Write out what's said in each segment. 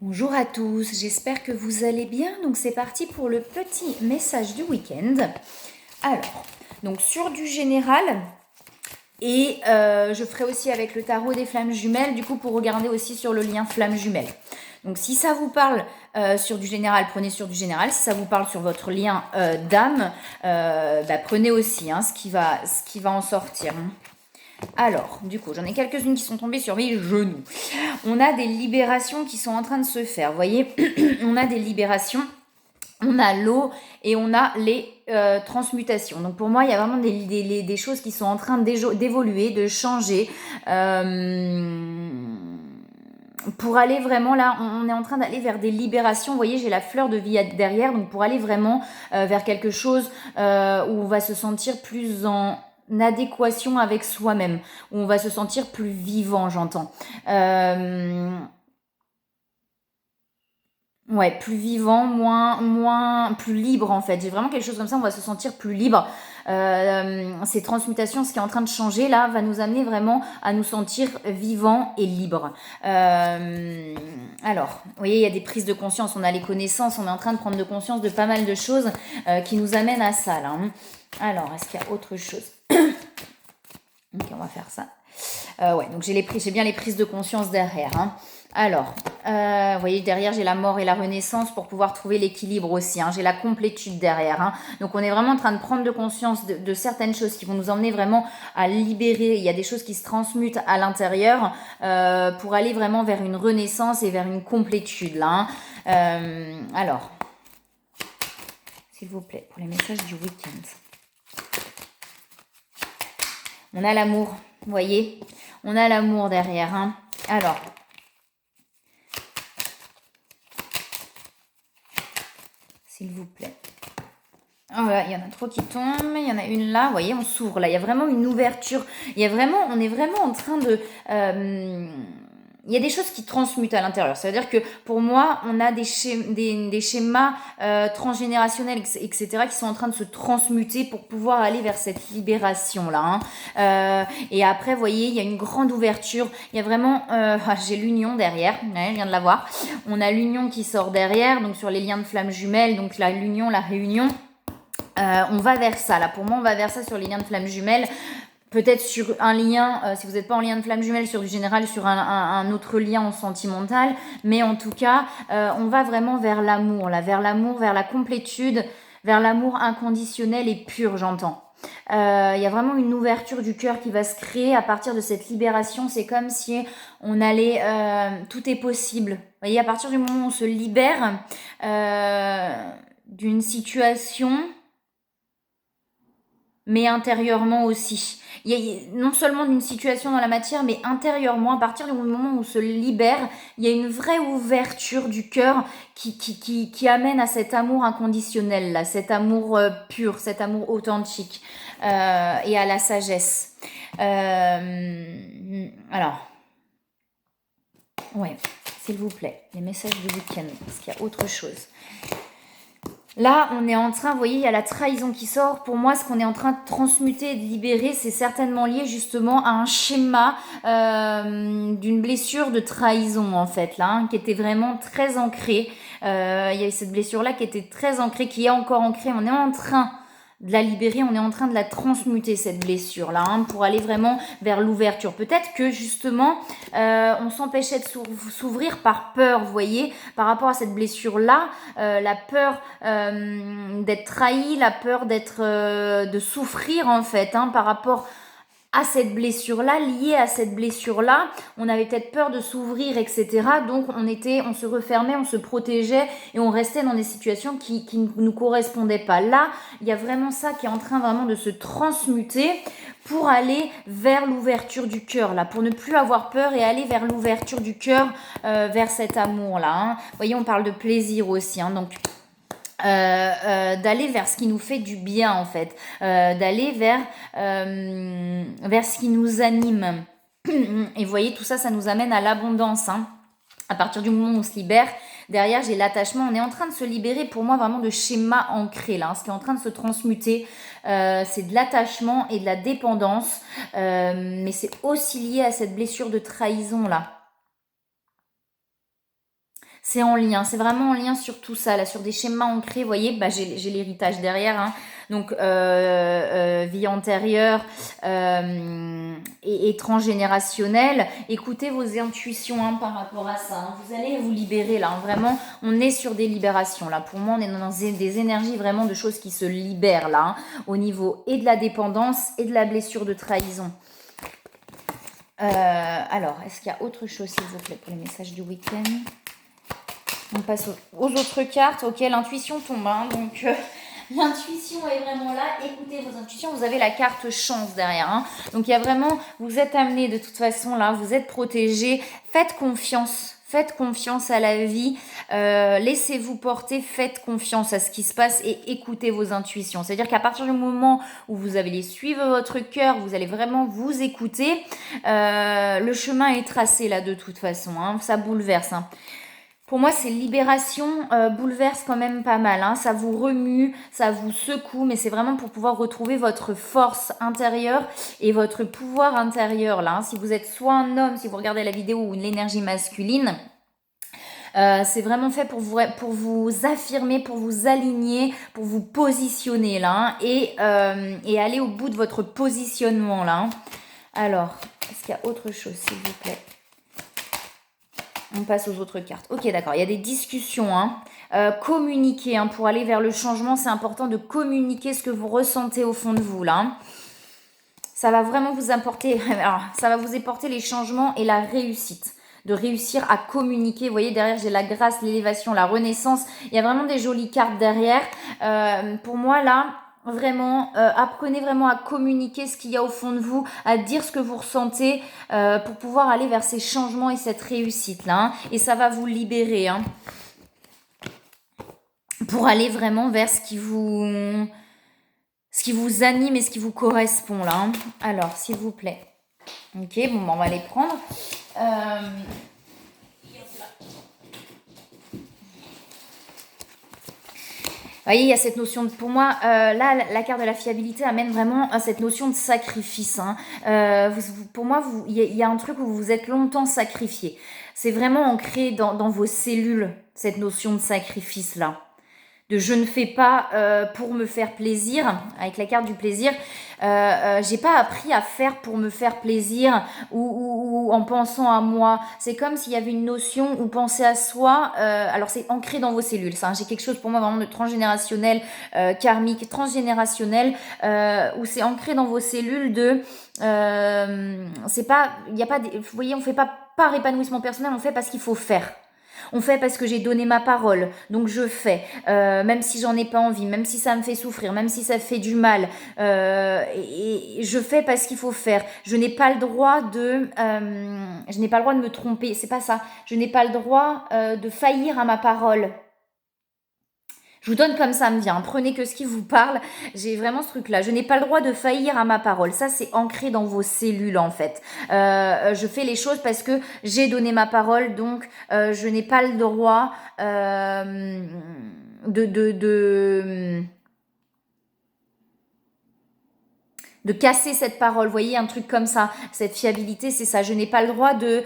Bonjour à tous, j'espère que vous allez bien. Donc c'est parti pour le petit message du week-end. Alors, donc sur du général, et je ferai aussi avec le tarot des flammes jumelles, du coup pour regarder aussi sur le lien flammes jumelles. Donc si ça vous parle sur du général, prenez sur du général. Si ça vous parle sur votre lien d'âme, prenez aussi ce qui va en sortir. Alors, du coup, j'en ai quelques-unes qui sont tombées sur mes genoux. On a des libérations qui sont en train de se faire. Vous voyez, on a des libérations, on a l'eau et on a les transmutations. Donc pour moi, il y a vraiment des choses qui sont en train d'évoluer, de changer. Pour aller vraiment là, on est en train d'aller vers des libérations. Vous voyez, j'ai la fleur de vie derrière. Donc pour aller vraiment vers quelque chose où on va se sentir plus en adéquation avec soi-même, où on va se sentir plus vivant, j'entends. Ouais, plus vivant, plus libre en fait. J'ai vraiment quelque chose comme ça, on va se sentir plus libre. Ces transmutations, ce qui est en train de changer là, va nous amener vraiment à nous sentir vivants et libres. Alors, vous voyez, il y a des prises de conscience, on a les connaissances, on est en train de prendre de conscience de pas mal de choses qui nous amènent à ça là. Alors, est-ce qu'il y a autre chose? Ok, on va faire ça. Ouais, donc j'ai bien les prises de conscience derrière. Alors, vous voyez, derrière, j'ai la mort et la renaissance pour pouvoir trouver l'équilibre aussi. J'ai la complétude derrière. Donc, on est vraiment en train de prendre de conscience de certaines choses qui vont nous emmener vraiment à libérer. Il y a des choses qui se transmutent à l'intérieur pour aller vraiment vers une renaissance et vers une complétude. Là, alors, s'il vous plaît, pour les messages du week-end. On a l'amour, vous voyez, on a l'amour derrière. Alors, s'il vous plaît. Oh là, il y en a trop qui tombent, il y en a une là, vous voyez, on s'ouvre là, il y a vraiment une ouverture, on est vraiment en train de... il y a des choses qui transmutent à l'intérieur. Ça veut dire que pour moi, on a des schémas transgénérationnels, etc., qui sont en train de se transmuter pour pouvoir aller vers cette libération-là. Et après, vous voyez, il y a une grande ouverture. Il y a vraiment... j'ai l'union derrière, je viens de la voir. On a l'union qui sort derrière, donc sur les liens de flammes jumelles, donc l'union, la réunion. On va vers ça, là. Pour moi, on va vers ça sur les liens de flammes jumelles. Peut-être sur un lien, si vous n'êtes pas en lien de flamme jumelle, sur du général, sur un autre lien en sentimental. Mais en tout cas, on va vraiment vers l'amour, là, vers la complétude, vers l'amour inconditionnel et pur, j'entends. Il y a vraiment une ouverture du cœur qui va se créer à partir de cette libération. C'est comme si on allait... tout est possible. Vous voyez, à partir du moment où on se libère d'une situation... mais intérieurement aussi. Il y a non seulement d'une situation dans la matière, mais intérieurement, à partir du moment où on se libère, il y a une vraie ouverture du cœur qui amène à cet amour inconditionnel, là, cet amour pur, cet amour authentique, et à la sagesse. Alors, ouais, s'il vous plaît, les messages du week-end, est-ce qu'il y a autre chose? Là, on est en train, vous voyez, il y a la trahison qui sort. Pour moi, ce qu'on est en train de transmuter et de libérer, c'est certainement lié justement à un schéma d'une blessure de trahison, en fait, là, qui était vraiment très ancrée. Il y avait cette blessure-là qui était très ancrée, qui est encore ancrée. On est en train de la libérer, on est en train de la transmuter, cette blessure-là, pour aller vraiment vers l'ouverture. Peut-être que justement, on s'empêchait de s'ouvrir par peur, vous voyez, par rapport à cette blessure-là, la peur d'être trahi, la peur de souffrir en fait, par rapport à cette blessure-là, liée à cette blessure-là, on avait peut-être peur de s'ouvrir, etc. Donc on se refermait, on se protégeait et on restait dans des situations qui ne nous correspondaient pas. Là, il y a vraiment ça qui est en train vraiment de se transmuter pour aller vers l'ouverture du cœur, là, pour ne plus avoir peur et aller vers l'ouverture du cœur, vers cet amour-là. Vous voyez, on parle de plaisir aussi, donc d'aller vers ce qui nous fait du bien en fait, d'aller vers ce qui nous anime. Et vous voyez, tout ça, ça nous amène à l'abondance. À partir du moment où on se libère, derrière j'ai l'attachement. On est en train de se libérer pour moi vraiment de schémas ancrés là. Ce qui est en train de se transmuter, c'est de l'attachement et de la dépendance, mais c'est aussi lié à cette blessure de trahison là. C'est en lien, c'est vraiment en lien sur tout ça, là, sur des schémas ancrés. Vous voyez, bah, j'ai l'héritage derrière, hein. Donc, vie antérieure et transgénérationnelle. Écoutez vos intuitions hein, par rapport à ça. Hein. Vous allez vous libérer là. Hein. Vraiment, on est sur des libérations là. Pour moi, on est dans des énergies vraiment de choses qui se libèrent là. Hein, au niveau et de la dépendance et de la blessure de trahison. Alors, est-ce qu'il y a autre chose, s'il vous plaît, pour les messages du week-end? On passe aux autres cartes. Ok, l'intuition tombe. Hein, donc, l'intuition est vraiment là. Écoutez vos intuitions. Vous avez la carte chance derrière. Hein. Donc, il y a vraiment... Vous êtes amené de toute façon là. Vous êtes protégé. Faites confiance. Faites confiance à la vie. Laissez-vous porter. Faites confiance à ce qui se passe et écoutez vos intuitions. C'est-à-dire qu'à partir du moment où vous allez suivre votre cœur, vous allez vraiment vous écouter. Le chemin est tracé là de toute façon. Hein. Ça bouleverse. Hein. Pour moi, c'est libération, bouleverse quand même pas mal. Hein. Ça vous remue, ça vous secoue, mais c'est vraiment pour pouvoir retrouver votre force intérieure et votre pouvoir intérieur. Là, hein. Si vous êtes soit un homme, si vous regardez la vidéo, ou l'énergie masculine, c'est vraiment fait pour vous affirmer, pour vous aligner, pour vous positionner là. Hein, et aller au bout de votre positionnement là. Hein. Alors, est-ce qu'il y a autre chose, s'il vous plaît ? On passe aux autres cartes. Ok, d'accord. Il y a des discussions. Hein. Communiquer. Hein, pour aller vers le changement, c'est important de communiquer ce que vous ressentez au fond de vous. Là. Hein. Ça va vraiment vous apporter... Alors, ça va vous apporter les changements et la réussite. De réussir à communiquer. Vous voyez, derrière, j'ai la grâce, l'élévation, la renaissance. Il y a vraiment des jolies cartes derrière. Pour moi, là... Vraiment, apprenez vraiment à communiquer ce qu'il y a au fond de vous, à dire ce que vous ressentez pour pouvoir aller vers ces changements et cette réussite-là. Hein, et ça va vous libérer. Hein, pour aller vraiment vers ce qui vous anime et ce qui vous correspond. Là. Hein. Alors, s'il vous plaît. Ok, bon, on va les prendre. Vous voyez, il y a cette notion de, pour moi, là, la carte de la fiabilité amène vraiment à cette notion de sacrifice. Hein. Pour moi, il y a un truc où vous vous êtes longtemps sacrifié. C'est vraiment ancré dans vos cellules, cette notion de sacrifice-là. De je ne fais pas pour me faire plaisir, avec la carte du plaisir, j'ai pas appris à faire pour me faire plaisir ou en pensant à moi. C'est comme s'il y avait une notion où penser à soi, alors c'est ancré dans vos cellules, ça. Hein, j'ai quelque chose pour moi vraiment de transgénérationnel, karmique, transgénérationnel, où c'est ancré dans vos cellules de, c'est pas, il y a pas, vous voyez, on fait pas par épanouissement personnel, on fait parce qu'il faut faire. On fait parce que j'ai donné ma parole, donc je fais, même si j'en ai pas envie, même si ça me fait souffrir, même si ça fait du mal, et je fais parce qu'il faut faire. Je n'ai pas le droit de me tromper, c'est pas ça. Je n'ai pas le droit de faillir à ma parole. Je vous donne comme ça me vient, prenez que ce qui vous parle, j'ai vraiment ce truc-là. Je n'ai pas le droit de faillir à ma parole, ça c'est ancré dans vos cellules en fait. Je fais les choses parce que j'ai donné ma parole, donc je n'ai pas le droit de casser cette parole, vous voyez, un truc comme ça. Cette fiabilité, c'est ça. Je n'ai pas le droit de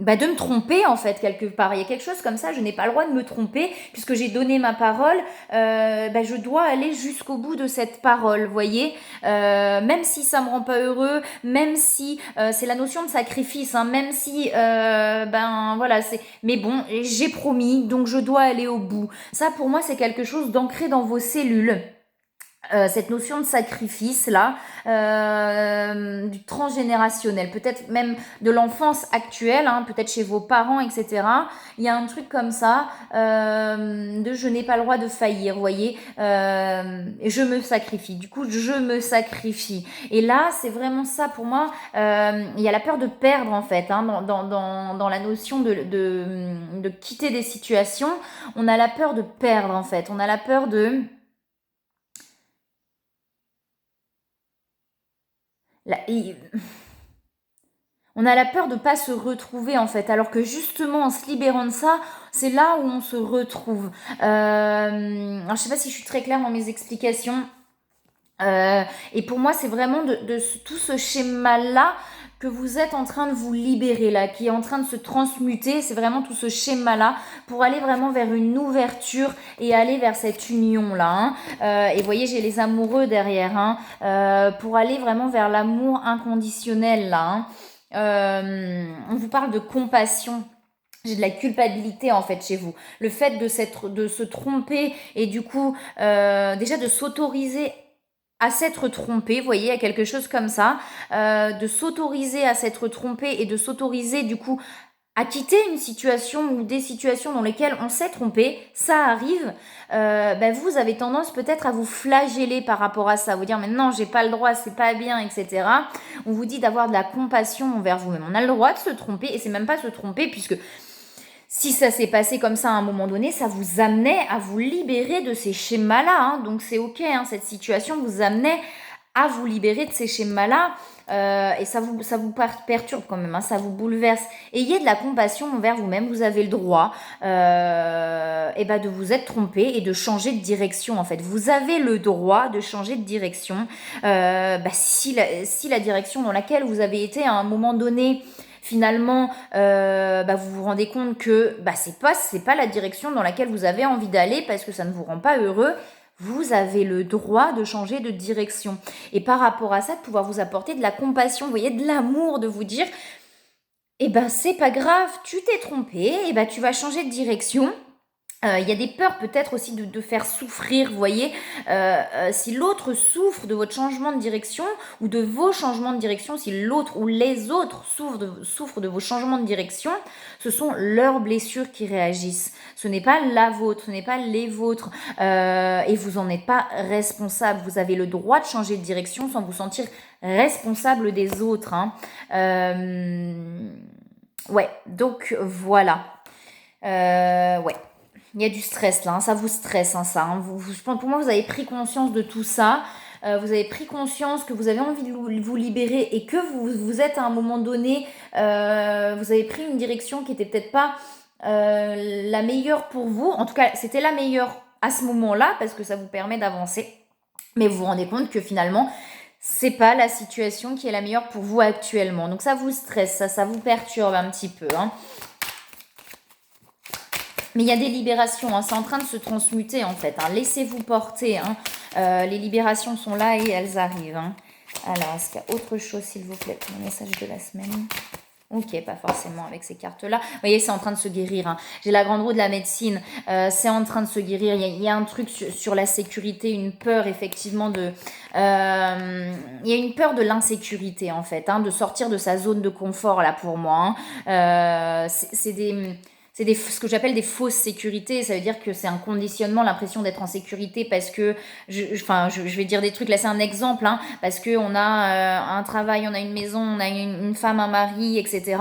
me tromper, en fait, quelque part. Il y a quelque chose comme ça, je n'ai pas le droit de me tromper, puisque j'ai donné ma parole, je dois aller jusqu'au bout de cette parole, vous voyez. Même si ça me rend pas heureux, même si, c'est la notion de sacrifice, hein, même si, voilà, c'est... Mais bon, j'ai promis, donc je dois aller au bout. Ça, pour moi, c'est quelque chose d'ancré dans vos cellules. Cette notion de sacrifice là, du transgénérationnel, peut-être même de l'enfance actuelle, hein, peut-être chez vos parents, etc. Il y a un truc comme ça, de je n'ai pas le droit de faillir, vous voyez, je me sacrifie, du coup je me sacrifie. Et là, c'est vraiment ça pour moi, il y a la peur de perdre en fait, hein, dans la notion de quitter des situations, on a la peur de perdre en fait, on a la peur de... On a la peur de ne pas se retrouver en fait, alors que justement en se libérant de ça, c'est là où on se retrouve. Alors je sais pas si je suis très claire dans mes explications. Et pour moi, c'est vraiment de tout ce schéma-là que vous êtes en train de vous libérer là, qui est en train de se transmuter. C'est vraiment tout ce schéma-là pour aller vraiment vers une ouverture et aller vers cette union-là. Et vous voyez, j'ai les amoureux derrière, pour aller vraiment vers l'amour inconditionnel là. On vous parle de compassion. J'ai de la culpabilité en fait chez vous. Le fait de se tromper et du coup déjà de s'autoriser à s'être trompé, vous voyez, à quelque chose comme ça, de s'autoriser à s'être trompé et de s'autoriser du coup à quitter une situation ou des situations dans lesquelles on s'est trompé, ça arrive, vous avez tendance peut-être à vous flageller par rapport à ça, vous dire mais non, j'ai pas le droit, c'est pas bien, etc. On vous dit d'avoir de la compassion envers vous-même. On a le droit de se tromper et c'est même pas se tromper puisque si ça s'est passé comme ça à un moment donné, ça vous amenait à vous libérer de ces schémas-là. Donc c'est ok, cette situation vous amenait à vous libérer de ces schémas-là. Et ça vous perturbe quand même, ça vous bouleverse. Ayez de la compassion envers vous-même. Vous avez le droit de vous être trompé et de changer de direction en fait. Vous avez le droit de changer de direction. Si la direction dans laquelle vous avez été à un moment donné, finalement, vous vous rendez compte que c'est pas la direction dans laquelle vous avez envie d'aller parce que ça ne vous rend pas heureux, vous avez le droit de changer de direction. Et par rapport à ça, de pouvoir vous apporter de la compassion, vous voyez, de l'amour, de vous dire, c'est pas grave, tu t'es trompé, tu vas changer de direction. Il y a des peurs peut-être aussi de faire souffrir, vous voyez, si l'autre souffre de votre changement de direction ou de vos changements de direction, si l'autre ou les autres souffrent de vos changements de direction, ce sont leurs blessures qui réagissent. Ce n'est pas la vôtre, ce n'est pas les vôtres, et vous n'en êtes pas responsable. Vous avez le droit de changer de direction sans vous sentir responsable des autres. Ouais, donc voilà. Ouais. Il y a du stress là, ça vous stresse ça. Pour moi, vous avez pris conscience de tout ça. Vous avez pris conscience que vous avez envie de vous libérer et que vous êtes à un moment donné, vous avez pris une direction qui n'était peut-être pas la meilleure pour vous. En tout cas, c'était la meilleure à ce moment-là parce que ça vous permet d'avancer. Mais vous vous rendez compte que finalement, c'est pas la situation qui est la meilleure pour vous actuellement. Donc ça vous stresse, ça vous perturbe un petit peu. Mais il y a des libérations, c'est en train de se transmuter en fait. Laissez-vous porter. Les libérations sont là et elles arrivent. Alors, est-ce qu'il y a autre chose, s'il vous plaît, pour le message de la semaine? Ok, pas forcément avec ces cartes-là. Vous voyez, c'est en train de se guérir. J'ai la grande roue de la médecine. C'est en train de se guérir. Il y a un truc sur la sécurité, une peur effectivement de... il y a une peur de l'insécurité en fait, de sortir de sa zone de confort là pour moi. C'est ce que j'appelle des fausses sécurités. Ça veut dire que c'est un conditionnement, l'impression d'être en sécurité parce que, je vais dire des trucs, là c'est un exemple, parce qu'on a un travail, on a une maison, on a une femme, un mari, etc.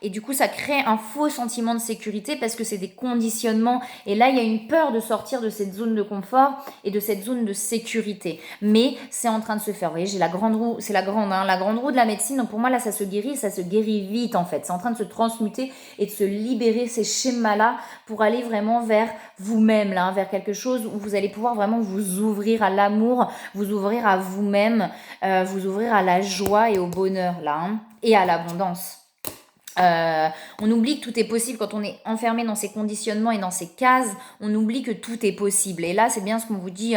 Et du coup, ça crée un faux sentiment de sécurité parce que c'est des conditionnements. Et là, il y a une peur de sortir de cette zone de confort et de cette zone de sécurité. Mais c'est en train de se faire. Vous voyez, j'ai la grande roue, c'est la grande roue de la médecine. Donc pour moi, là, ça se guérit vite en fait. C'est en train de se transmuter et de se libérer ces schémas-là pour aller vraiment vers vous-même, vers quelque chose où vous allez pouvoir vraiment vous ouvrir à l'amour, vous ouvrir à vous-même, vous ouvrir à la joie et au bonheur, et à l'abondance. On oublie que tout est possible quand on est enfermé dans ces conditionnements et dans ces cases. On oublie que tout est possible. Et là, c'est bien ce qu'on vous dit.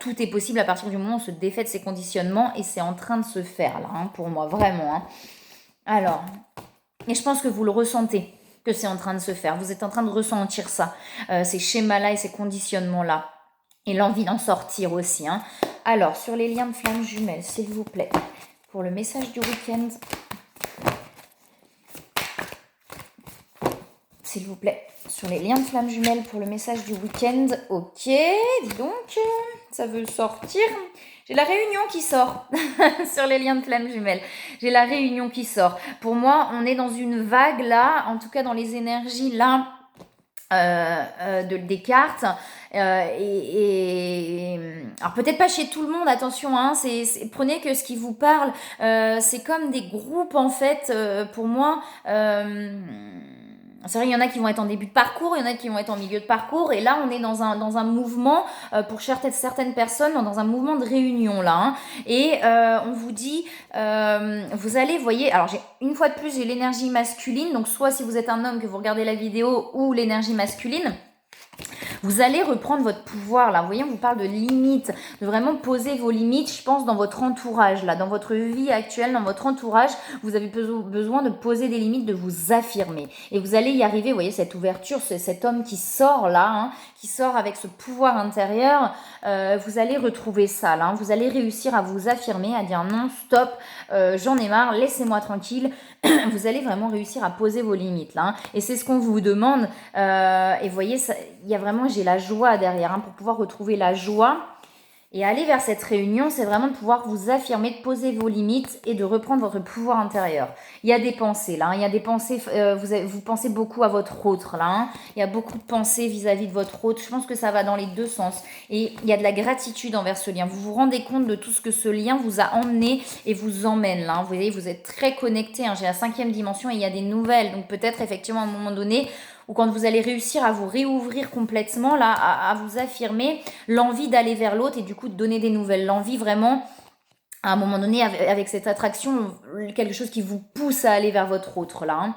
Tout est possible à partir du moment où on se défait de ces conditionnements et c'est en train de se faire là, pour moi, vraiment. Alors, et je pense que vous le ressentez, que c'est en train de se faire. Vous êtes en train de ressentir ça, ces schémas-là et ces conditionnements-là. Et l'envie d'en sortir aussi. Alors, sur les liens de flammes jumelles, s'il vous plaît, pour le message du week-end. S'il vous plaît, sur les liens de flammes jumelles pour le message du week-end. Ok, dis donc, ça veut sortir. J'ai la réunion qui sort sur les liens de flammes jumelles. J'ai la réunion qui sort. Pour moi, on est dans une vague là, en tout cas dans les énergies là des cartes. Alors peut-être pas chez tout le monde, attention, prenez que ce qui vous parle, c'est comme des groupes en fait, pour moi. C'est vrai, il y en a qui vont être en début de parcours, il y en a qui vont être en milieu de parcours, et là, on est dans un mouvement, pour certaines personnes, dans un mouvement de réunion, là. Hein. Et on vous dit, vous allez, voyez, alors une fois de plus, j'ai l'énergie masculine, donc soit si vous êtes un homme que vous regardez la vidéo, ou l'énergie masculine. Vous allez reprendre votre pouvoir là. Vous voyez, on vous parle de limites, de vraiment poser vos limites, je pense, dans votre entourage là, dans votre vie actuelle, dans votre entourage, vous avez besoin de poser des limites, de vous affirmer. Et vous allez y arriver, vous voyez, cette ouverture, cet homme qui sort là, hein, qui sort avec ce pouvoir intérieur, vous allez retrouver ça là. Hein. Vous allez réussir à vous affirmer, à dire non, stop, j'en ai marre, laissez-moi tranquille. Vous allez vraiment réussir à poser vos limites là. Hein. Et c'est ce qu'on vous demande. Et vous voyez, il y a vraiment, j'ai la joie derrière. Hein, pour pouvoir retrouver la joie et aller vers cette réunion, c'est vraiment de pouvoir vous affirmer, de poser vos limites et de reprendre votre pouvoir intérieur. Il y a des pensées là. Hein, il y a des pensées, vous pensez beaucoup à votre autre là. Hein, il y a beaucoup de pensées vis-à-vis de votre autre. Je pense que ça va dans les deux sens. Et il y a de la gratitude envers ce lien. Vous vous rendez compte de tout ce que ce lien vous a emmené et vous emmène là. Hein, vous voyez, vous êtes très connecté. Hein, j'ai la 5e dimension et il y a des nouvelles. Donc peut-être effectivement à un moment donné, ou quand vous allez réussir à vous réouvrir complètement, là, à vous affirmer, l'envie d'aller vers l'autre et du coup de donner des nouvelles. L'envie vraiment, à un moment donné, avec cette attraction, quelque chose qui vous pousse à aller vers votre autre, là.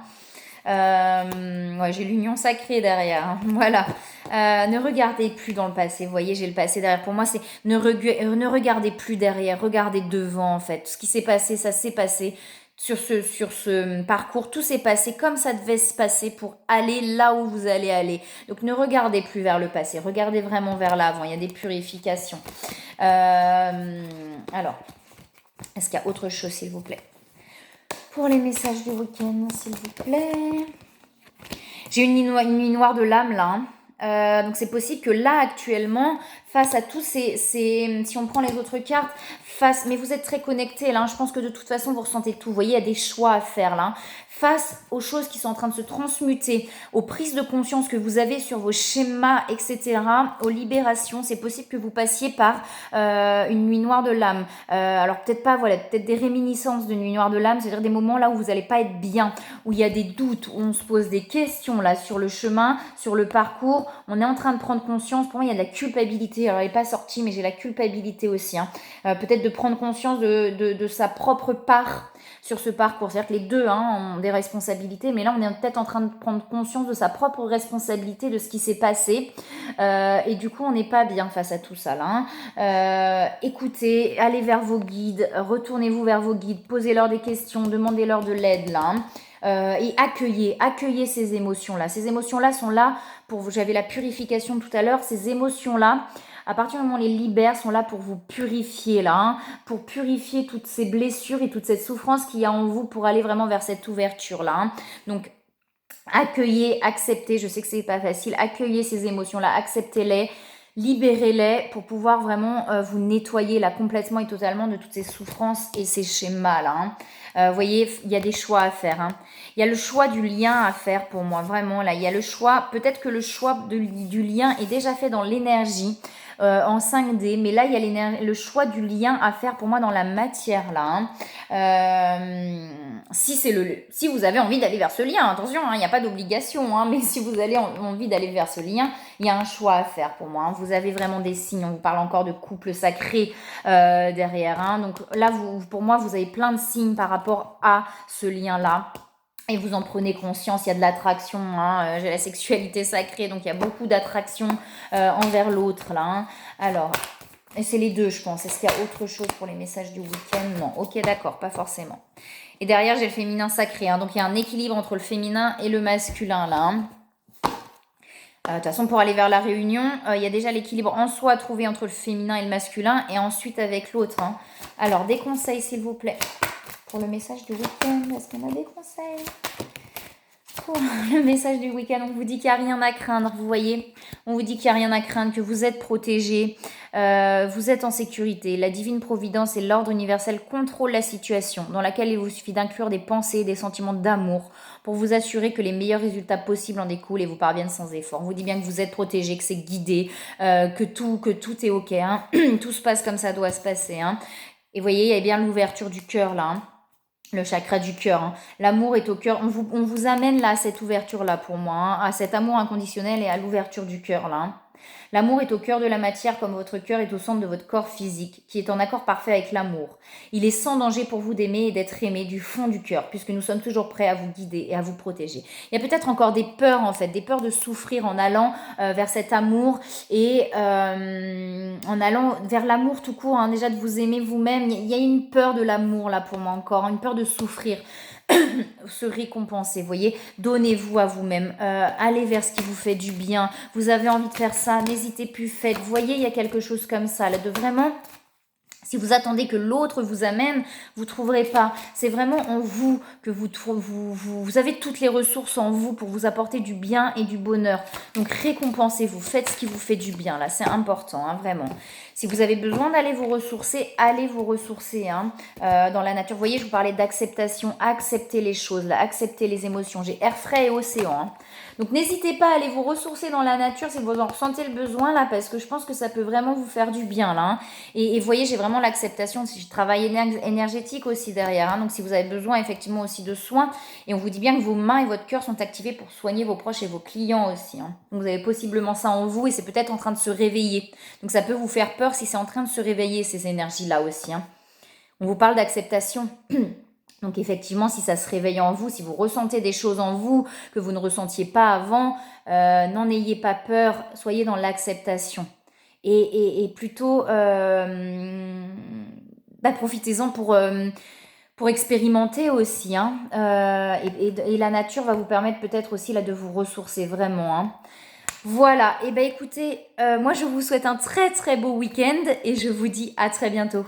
Hein. Ouais, j'ai l'union sacrée derrière. Hein. Voilà. Ne regardez plus dans le passé. Vous voyez, j'ai le passé derrière. Pour moi, c'est ne regardez plus derrière. Regardez devant, en fait. Ce qui s'est passé, ça s'est passé. Sur ce parcours, tout s'est passé comme ça devait se passer pour aller là où vous allez aller. Donc ne regardez plus vers le passé, regardez vraiment vers l'avant, il y a des purifications. Alors, est-ce qu'il y a autre chose s'il vous plaît? Pour les messages du week-end, s'il vous plaît. J'ai une nuit noire de l'âme là. Hein. Donc c'est possible que là actuellement, face à tous si on prend les autres cartes, mais vous êtes très connectés là, hein, je pense que de toute façon vous ressentez tout, vous voyez, il y a des choix à faire là, hein. Face aux choses qui sont en train de se transmuter, aux prises de conscience que vous avez sur vos schémas, etc., aux libérations, c'est possible que vous passiez par une nuit noire de l'âme. Alors peut-être pas, voilà, peut-être des réminiscences de nuit noire de l'âme, c'est-à-dire des moments là où vous n'allez pas être bien, où il y a des doutes, où on se pose des questions là sur le chemin, sur le parcours, on est en train de prendre conscience, pour moi il y a de la culpabilité, alors elle n'est pas sortie mais j'ai la culpabilité aussi, hein. Peut-être de prendre conscience de sa propre part sur ce parcours. C'est-à-dire que les deux ont des responsabilités, mais là on est peut-être en train de prendre conscience de sa propre responsabilité, de ce qui s'est passé. Et du coup on n'est pas bien face à tout ça là. Hein. Écoutez, allez vers vos guides, retournez-vous vers vos guides, posez-leur des questions, demandez-leur de l'aide là. Hein. Et accueillez ces émotions-là. Ces émotions-là sont là pour, j'avais la purification tout à l'heure, ces émotions-là, à partir du moment où on les libère, sont là pour vous purifier là, hein, pour purifier toutes ces blessures et toute cette souffrance qu'il y a en vous pour aller vraiment vers cette ouverture là. Hein. Donc accueillez, acceptez, je sais que c'est pas facile, accueillez ces émotions-là, acceptez-les, libérez-les pour pouvoir vraiment vous nettoyer là complètement et totalement de toutes ces souffrances et ces schémas là. Hein. Vous voyez, il y a des choix à faire. Hein. Il y a le choix du lien à faire pour moi, vraiment là. Il y a le choix, peut-être que le choix du lien est déjà fait dans l'énergie. En 5D, mais là il y a le choix du lien à faire pour moi dans la matière là. Hein. Si vous avez envie d'aller vers ce lien, attention, il n'y a pas d'obligation, hein, mais si vous avez envie d'aller vers ce lien, il y a un choix à faire pour moi. Hein. Vous avez vraiment des signes, on vous parle encore de couple sacré derrière. Hein. Donc là, pour moi, vous avez plein de signes par rapport à ce lien là. Et vous en prenez conscience, il y a de l'attraction, hein, j'ai la sexualité sacrée, donc il y a beaucoup d'attraction envers l'autre là. Hein. Alors, et c'est les deux je pense. Est-ce qu'il y a autre chose pour les messages du week-end? Non, ok d'accord, pas forcément. Et derrière j'ai le féminin sacré, hein, donc il y a un équilibre entre le féminin et le masculin là. Hein. De toute façon, pour aller vers la réunion, il y a déjà l'équilibre en soi à trouver entre le féminin et le masculin, et ensuite avec l'autre. Hein. Alors, des conseils s'il vous plaît. Pour le message du week-end, est-ce qu'on a des conseils? Pour le message du week-end, on vous dit qu'il n'y a rien à craindre, vous voyez. On vous dit qu'il n'y a rien à craindre, que vous êtes protégés, vous êtes en sécurité. La divine providence et l'ordre universel contrôlent la situation dans laquelle il vous suffit d'inclure des pensées et des sentiments d'amour pour vous assurer que les meilleurs résultats possibles en découlent et vous parviennent sans effort. On vous dit bien que vous êtes protégés, que c'est guidé, que tout est ok. Hein. Tout se passe comme ça doit se passer. Hein. Et vous voyez, il y a bien l'ouverture du cœur là. Hein. Le chakra du cœur. Hein. L'amour est au cœur. On vous amène là à cette ouverture-là pour moi, hein, à cet amour inconditionnel et à l'ouverture du cœur là. Hein. L'amour est au cœur de la matière comme votre cœur est au centre de votre corps physique, qui est en accord parfait avec l'amour. Il est sans danger pour vous d'aimer et d'être aimé du fond du cœur, puisque nous sommes toujours prêts à vous guider et à vous protéger. Il y a peut-être encore des peurs en fait, des peurs de souffrir en allant vers cet amour et en allant vers l'amour tout court, hein, déjà de vous aimer vous-même. Il y a une peur de l'amour là pour moi encore, une peur de souffrir. Se récompenser, vous voyez, donnez-vous à vous-même, allez vers ce qui vous fait du bien, vous avez envie de faire ça, n'hésitez plus, faites, vous voyez, il y a quelque chose comme ça, là, de vraiment... Si vous attendez que l'autre vous amène, vous ne trouverez pas. C'est vraiment en vous que vous avez toutes les ressources en vous pour vous apporter du bien et du bonheur. Donc récompensez-vous, faites ce qui vous fait du bien. Là, c'est important, hein, vraiment. Si vous avez besoin d'aller vous ressourcer, allez vous ressourcer hein, dans la nature. Vous voyez, je vous parlais d'acceptation, accepter les choses, là, accepter les émotions. J'ai air frais et océan. Hein. Donc n'hésitez pas à aller vous ressourcer dans la nature si vous en ressentez le besoin là, parce que je pense que ça peut vraiment vous faire du bien là. Hein. Et vous voyez, j'ai vraiment l'acceptation, si je travaille énergétique aussi derrière. Hein. Donc si vous avez besoin effectivement aussi de soins, et on vous dit bien que vos mains et votre cœur sont activés pour soigner vos proches et vos clients aussi. Hein. Donc vous avez possiblement ça en vous et c'est peut-être en train de se réveiller. Donc ça peut vous faire peur si c'est en train de se réveiller ces énergies-là aussi. Hein. On vous parle d'acceptation. Donc effectivement, si ça se réveille en vous, si vous ressentez des choses en vous que vous ne ressentiez pas avant, n'en ayez pas peur, soyez dans l'acceptation. Et plutôt, profitez-en pour expérimenter aussi. Hein, et la nature va vous permettre peut-être aussi là, de vous ressourcer vraiment. Hein. Voilà, et écoutez, moi je vous souhaite un très très beau week-end et je vous dis à très bientôt.